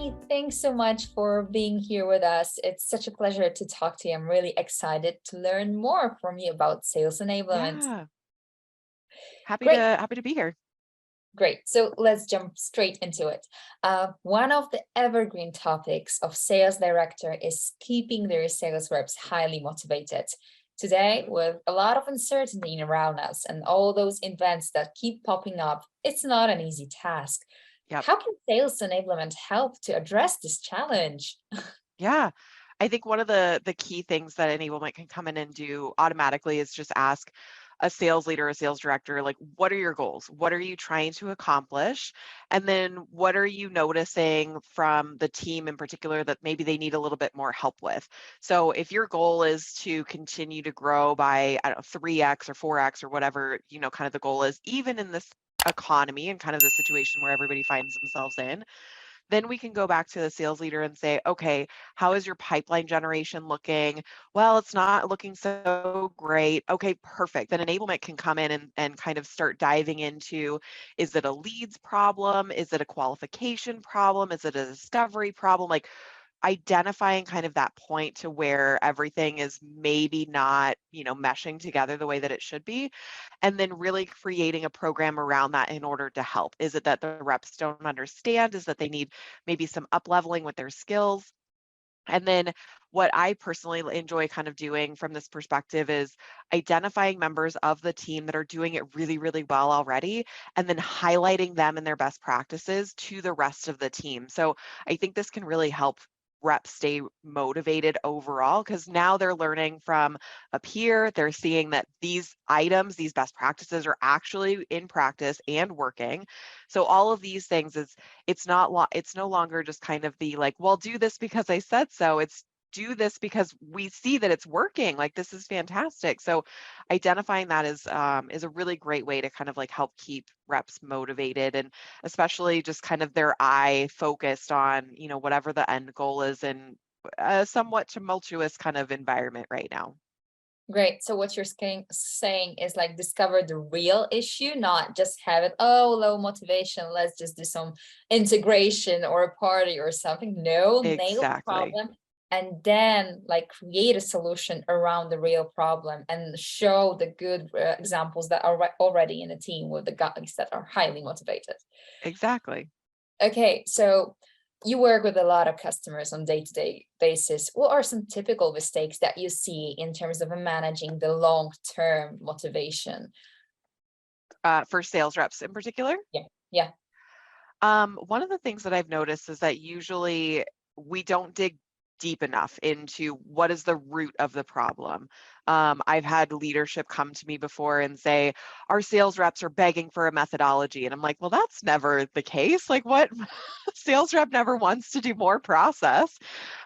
Danny, thanks so much for being here with us. It's such a pleasure to talk to you. I'm really excited to learn more from you about sales enablement. Yeah, happy Great, to be here. great. So let's jump straight into it. One of the evergreen topics of sales director is keeping their sales reps highly motivated. Today, with a lot of uncertainty around us and all those events that keep popping up, it's not an easy task. Yep. How can sales enablement help to address this challenge? Yeah. I think one of the key things that enablement can come in and do automatically is just ask a sales leader, a sales director, like, what are your goals? What are you trying to accomplish? And then what are you noticing from the team in particular that maybe they need a little bit more help with? So if your goal is to continue to grow by, I don't know, 3x or 4x or whatever, kind of the goal is, even in this economy and kind of the situation where everybody finds themselves in, then we can go back to the sales leader and say, okay, how is your pipeline generation looking? Well, it's not looking so great. Okay, perfect. Then enablement can come in and kind of start diving into, is it a leads problem? Is it a qualification problem? Is it a discovery problem? Like, identifying kind of that point to where everything is maybe not, meshing together the way that it should be, and then really creating a program around that in order to help. Is it that the reps don't understand? Is that they need maybe some up leveling with their skills? And then what I personally enjoy kind of doing from this perspective is identifying members of the team that are doing it really, really well already, and then highlighting them and their best practices to the rest of the team. So I think this can really help reps stay motivated overall, because now they're learning from a peer. They're seeing that these items, these best practices are actually in practice and working. So all of these things it's no longer just kind of the like, well, do this because I said so. It's do this because we see that it's working. Like, this is fantastic. So identifying that is a really great way to kind of like help keep reps motivated, and especially just kind of their eye focused on, whatever the end goal is in a somewhat tumultuous kind of environment right now. Great. So what you're saying is like discover the real issue, not just have it, oh, low motivation, let's just do some integration or a party or something. No, nail the Exactly. problem and then like create a solution around the real problem and show the good examples that are already in a team with the guys that are highly motivated. Exactly. Okay, so you work with a lot of customers on day-to-day basis. What are some typical mistakes that you see in terms of managing the long-term motivation? For sales reps in particular. Yeah, yeah. One of the things that I've noticed is that usually we don't dig deep enough into what is the root of the problem. I've had leadership come to me before and say, our sales reps are begging for a methodology. And I'm like, well, that's never the case. Like, what? Sales rep never wants to do more process.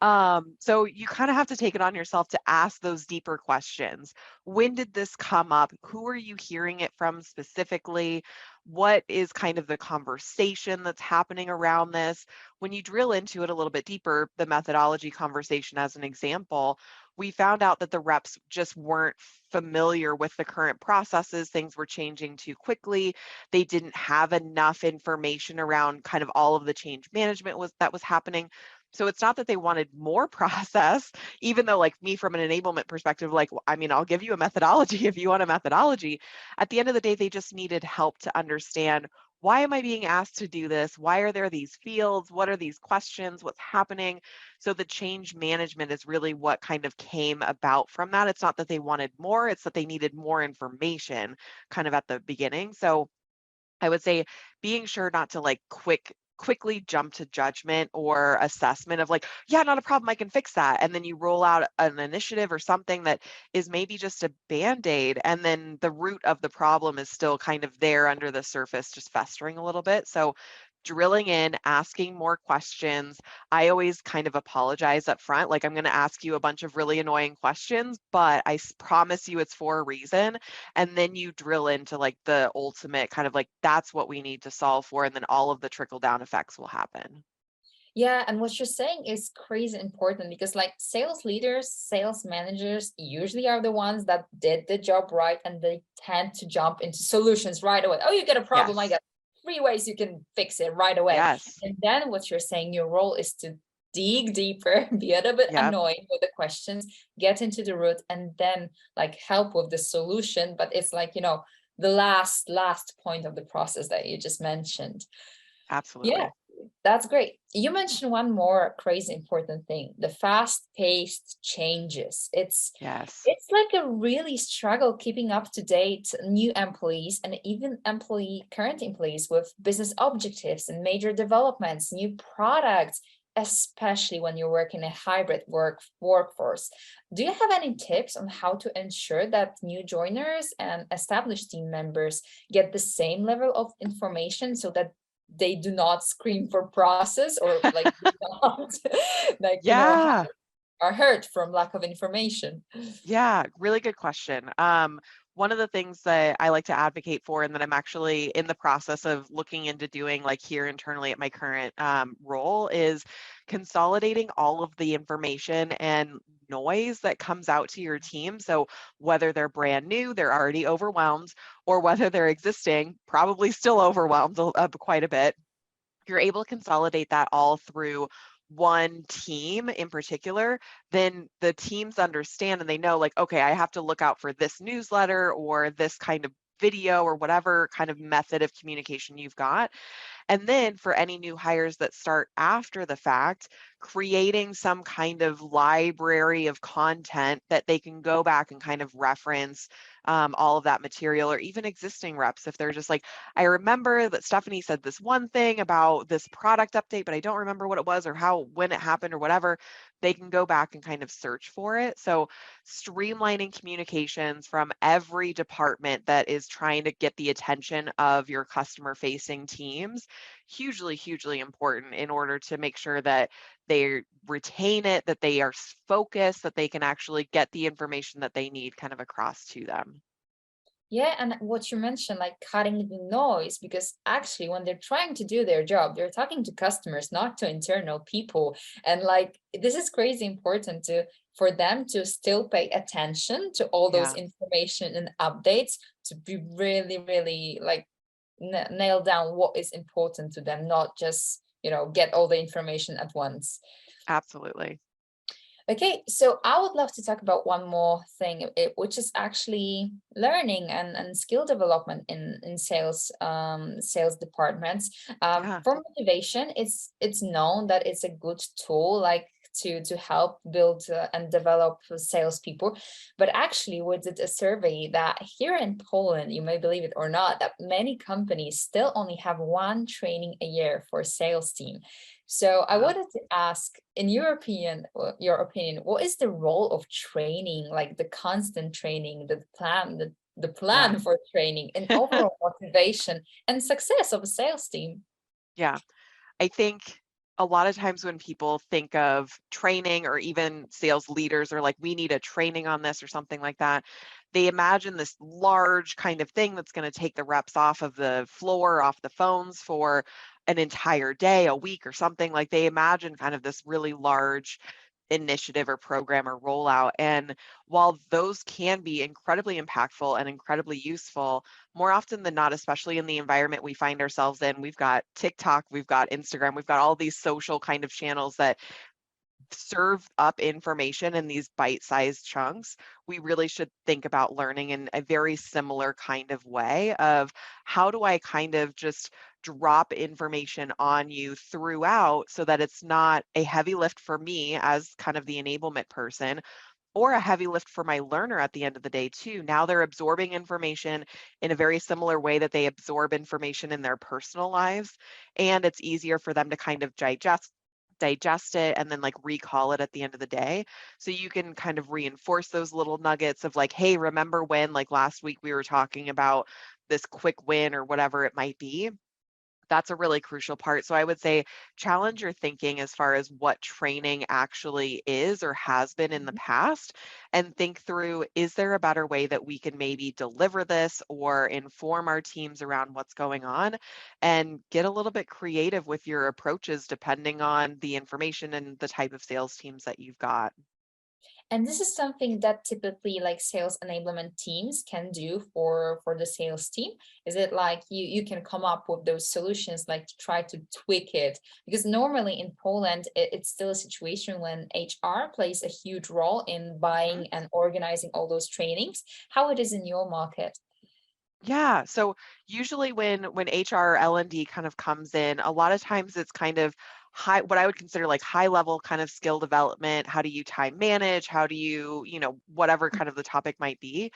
So you kind of have to take it on yourself to ask those deeper questions. When did this come up? Who are you hearing it from specifically? What is kind of the conversation that's happening around this? When you drill into it a little bit deeper, the methodology conversation as an example, we found out that the reps just weren't familiar with the current processes. Things were changing too quickly. They didn't have enough information around kind of all of the change management that was happening. So it's not that they wanted more process, even though, like, me from an enablement perspective, like, I mean, I'll give you a methodology if you want a methodology. At the end of the day, they just needed help to understand, why am I being asked to do this? Why are there these fields? What are these questions? What's happening? So the change management is really what kind of came about from that. It's not that they wanted more, it's that they needed more information kind of at the beginning. So I would say being sure not to like quickly jump to judgment or assessment of like, yeah, not a problem, I can fix that. And then you roll out an initiative or something that is maybe just a band-aid, and then the root of the problem is still kind of there under the surface, just festering a little bit. So drilling in, asking more questions. I always kind of apologize up front. Like, I'm going to ask you a bunch of really annoying questions, but I promise you it's for a reason. And then you drill into like the ultimate kind of like, that's what we need to solve for. And then all of the trickle down effects will happen. Yeah, and what you're saying is crazy important because like sales leaders, sales managers usually are the ones that did the job right and they tend to jump into solutions right away. Oh, you get a problem, I Yes. got 3 ways you can fix it right away. Yes. And then what you're saying, your role is to dig deeper, be a little bit Yep. annoying with the questions, get into the root, and then like help with the solution. But it's like, the last point of the process that you just mentioned. Yeah, Absolutely. that's great. You mentioned one more crazy important thing, the fast-paced changes. Yes. It's like a really struggle keeping up to date new employees and even current employees with business objectives and major developments, new products, especially when you work in a hybrid workforce. Do you have any tips on how to ensure that new joiners and established team members get the same level of information so that they do not scream for process or like do not like Yeah. are hurt from lack of information? Yeah, really good question. One of the things that I like to advocate for, and that I'm actually in the process of looking into doing, like here internally at my current role, is consolidating all of the information and noise that comes out to your team. So whether they're brand new, they're already overwhelmed, or whether they're existing, probably still overwhelmed quite a bit, you're able to consolidate that all through one team in particular, then the teams understand and they know, like, okay, I have to look out for this newsletter or this kind of video or whatever kind of method of communication you've got. And then for any new hires that start after the fact, creating some kind of library of content that they can go back and kind of reference all of that material, or even existing reps. If they're just like, I remember that Stephanie said this one thing about this product update, but I don't remember what it was or when it happened or whatever, they can go back and kind of search for it. So streamlining communications from every department that is trying to get the attention of your customer facing teams, hugely, hugely important in order to make sure that they retain it, that they are focused, that they can actually get the information that they need kind of across to them. Yeah, and what you mentioned, like cutting the noise, because actually, when they're trying to do their job, they're talking to customers, not to internal people. And like, this is crazy important for them to still pay attention to all those Yeah. information and updates, to be really, really like nail down what is important to them, not just, get all the information at once. Absolutely. Okay, so I would love to talk about one more thing, which is actually learning and skill development in sales departments. Yeah. For motivation, it's known that it's a good tool, like to help build and develop salespeople. But actually, we did a survey that here in Poland, you may believe it or not, that many companies still only have one training a year for sales team. So I Wow. wanted to ask, in your opinion, what is the role of training, like the constant training, the Yeah. plan for training and overall motivation and success of a sales team? Yeah. I think a lot of times when people think of training, or even sales leaders are like, we need a training on this or something like that, they imagine this large kind of thing that's going to take the reps off of the floor, off the phones for an entire day, a week, or something. Like, they imagine kind of this really large initiative or program or rollout. And while those can be incredibly impactful and incredibly useful, more often than not, especially in the environment we find ourselves in, we've got TikTok, we've got Instagram, we've got all these social kind of channels that serve up information in these bite-sized chunks. We really should think about learning in a very similar kind of way of, how do I kind of just drop information on you throughout so that it's not a heavy lift for me as kind of the enablement person, or a heavy lift for my learner at the end of the day too. Now they're absorbing information in a very similar way that they absorb information in their personal lives, and it's easier for them to kind of digest it and then like recall it at the end of the day. So you can kind of reinforce those little nuggets of like, hey, remember when like last week we were talking about this quick win or whatever it might be. That's a really crucial part. So I would say challenge your thinking as far as what training actually is or has been in the past, and think through, is there a better way that we can maybe deliver this or inform our teams around what's going on, and get a little bit creative with your approaches depending on the information and the type of sales teams that you've got. And this is something that typically like sales enablement teams can do for the sales team. Is it like you can come up with those solutions, like to try to tweak it? Because normally in Poland, it's still a situation when HR plays a huge role in Mhm. buying and organizing all those trainings. How it is in your market? Yeah. So usually when HR L&D kind of comes in, a lot of times it's kind of high, what I would consider like high level kind of skill development. How do you time manage? How do you, whatever kind of the topic might be.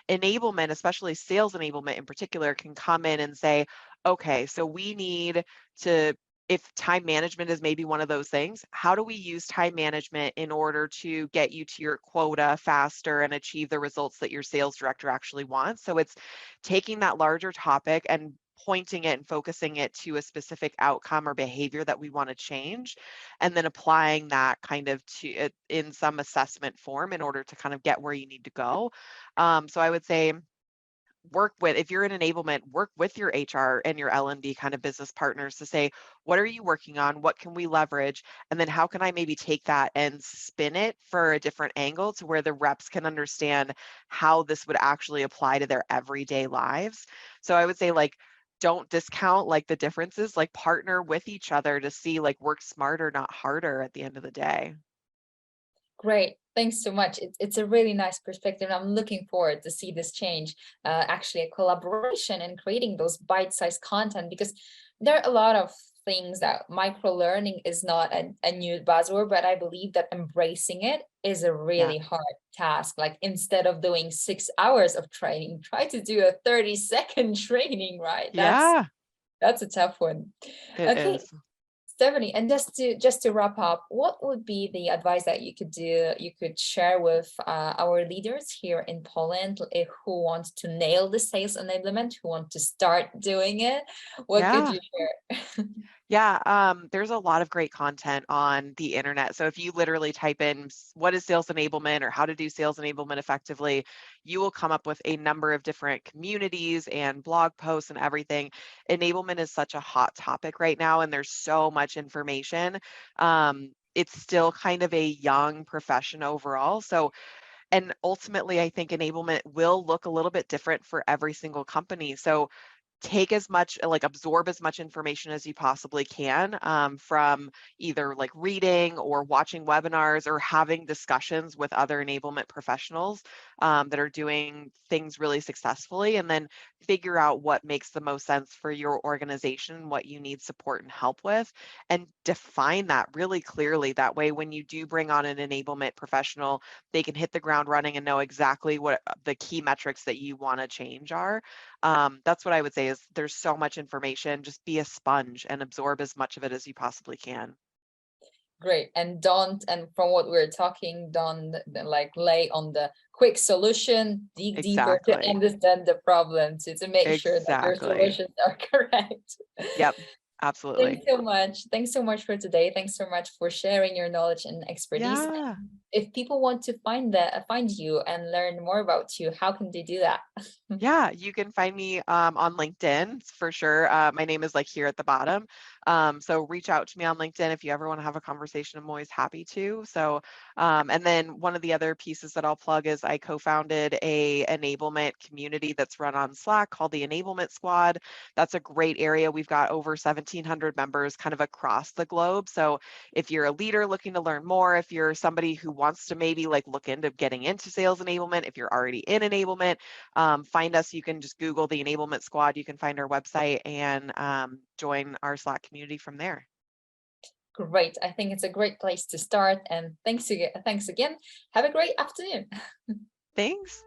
Enablement, especially sales enablement in particular, can come in and say, okay, so we need to, if time management is maybe one of those things, how do we use time management in order to get you to your quota faster and achieve the results that your sales director actually wants? So it's taking that larger topic and pointing it and focusing it to a specific outcome or behavior that we want to change, and then applying that kind of to it in some assessment form in order to kind of get where you need to go. So I would say work with, if you're in enablement, work with your HR and your L&D kind of business partners to say, what are you working on? What can we leverage? And then how can I maybe take that and spin it for a different angle to where the reps can understand how this would actually apply to their everyday lives? So I would say like, don't discount like the differences, like partner with each other to see like work smarter, not harder at the end of the day. Great. Thanks so much. It's a really nice perspective. I'm looking forward to see this change, actually a collaboration and creating those bite-sized content, because there are a lot of things that micro learning is not a new buzzword, but I believe that embracing it is a Yeah. really hard task. Like instead of doing 6 hours of training, try to do a 30-second training, right? Yeah, That's a tough one. it Okay, is. Stephanie, and just to wrap up, what would be the advice that you could share with our leaders here in Poland, who want to nail the sales enablement, who want to start doing it? What could Yeah. you share? Yeah, there's a lot of great content on the internet. So if you literally type in what is sales enablement or how to do sales enablement effectively, you will come up with a number of different communities and blog posts and everything. Enablement is such a hot topic right now, and there's so much information. It's still kind of a young profession overall. So, and ultimately, I think enablement will look a little bit different for every single company. So take as much, like absorb as much information as you possibly can, from either like reading or watching webinars or having discussions with other enablement professionals, that are doing things really successfully, and then figure out what makes the most sense for your organization, what you need support and help with, and define that really clearly. That way, when you do bring on an enablement professional, they can hit the ground running and know exactly what the key metrics that you want to change are. That's what I would say is there's so much information. Just be a sponge and absorb as much of it as you possibly can. Great. And from what we're talking, don't like lay on the quick solution, dig deeper to Exactly. understand the problem, to make sure that your Exactly. solutions are correct. Yep. Thanks Absolutely. so much. Thanks so much for today. Thanks so much for sharing your knowledge and expertise. Yeah. If people want to find you and learn more about you, how can they do that? Yeah, you can find me on LinkedIn for sure. My name is like here at the bottom. So reach out to me on LinkedIn if you ever want to have a conversation. I'm always happy to. So, and then one of the other pieces that I'll plug is I co-founded a enablement community that's run on Slack called the Enablement Squad. That's a great area. We've got over 1,700 members kind of across the globe. So if you're a leader looking to learn more, if you're somebody who wants to maybe like look into getting into sales enablement, if you're already in enablement, find us. You can just Google the Enablement Squad. You can find our website and join our Slack community from there. Great. I think it's a great place to start. And thanks again. Have a great afternoon. Thanks.